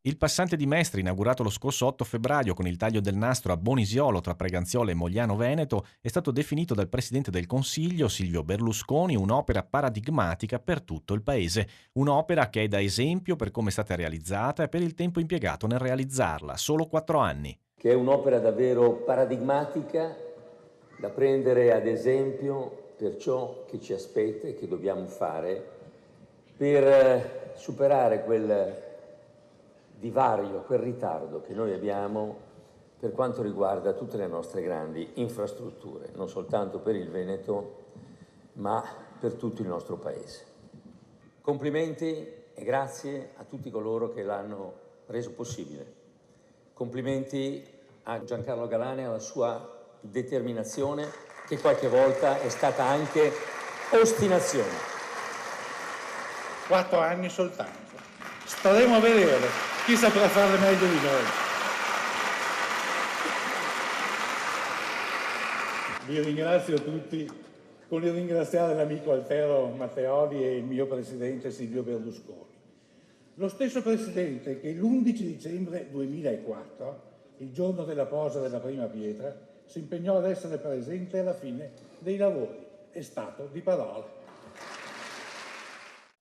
Il passante di Mestre, inaugurato lo scorso 8 febbraio con il taglio del nastro a Bonisiolo tra Preganziolo e Mogliano Veneto, è stato definito dal Presidente del Consiglio, Silvio Berlusconi, un'opera paradigmatica per tutto il Paese. Un'opera che è da esempio per come è stata realizzata e per il tempo impiegato nel realizzarla, solo 4 anni. Che è un'opera davvero paradigmatica da prendere ad esempio per ciò che ci aspetta e che dobbiamo fare per superare quel divario, quel ritardo che noi abbiamo per quanto riguarda tutte le nostre grandi infrastrutture, non soltanto per il Veneto, ma per tutto il nostro Paese. Complimenti e grazie a tutti coloro che l'hanno reso possibile. Complimenti a Giancarlo Galan e alla sua determinazione, che qualche volta è stata anche ostinazione. 4 anni soltanto. Staremo a vedere chi saprà fare meglio di noi. Vi ringrazio tutti con il ringraziare l'amico Altero Matteoli e il mio presidente Silvio Berlusconi. Lo stesso presidente che l'11 dicembre 2004, il giorno della posa della prima pietra, si impegnò ad essere presente alla fine dei lavori. È stato di parola.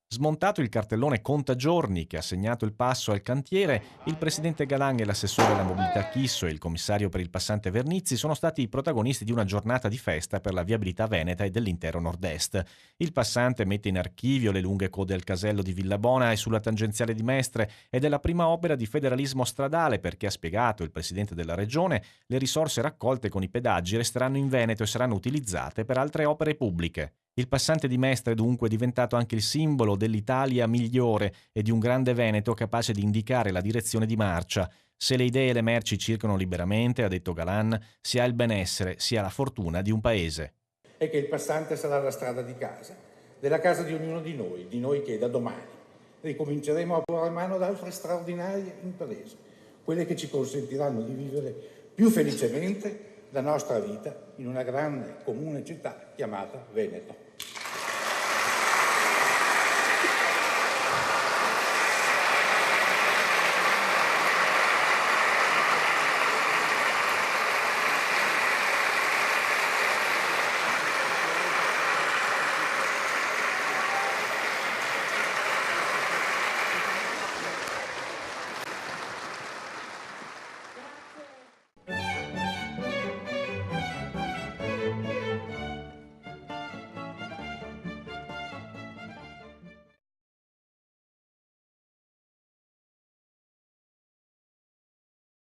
Smontato il cartellone contagiorni che ha segnato il passo al cantiere, il presidente Galan e l'assessore alla mobilità Chisso e il commissario per il passante Vernizzi sono stati i protagonisti di una giornata di festa per la viabilità veneta e dell'intero nord-est. Il passante mette in archivio le lunghe code al casello di Villabona e sulla tangenziale di Mestre ed è la prima opera di federalismo stradale perché, ha spiegato il presidente della regione, le risorse raccolte con i pedaggi resteranno in Veneto e saranno utilizzate per altre opere pubbliche. Il passante di Mestre è dunque diventato anche il simbolo dell'Italia migliore e di un grande Veneto capace di indicare la direzione di marcia. Se le idee e le merci circolano liberamente, ha detto Galan, si ha il benessere, si ha la fortuna di un paese. E che il passante sarà la strada di casa, della casa di ognuno di noi che da domani ricominceremo a porre mano ad altre straordinarie imprese, quelle che ci consentiranno di vivere più felicemente la nostra vita in una grande comune città chiamata Veneto.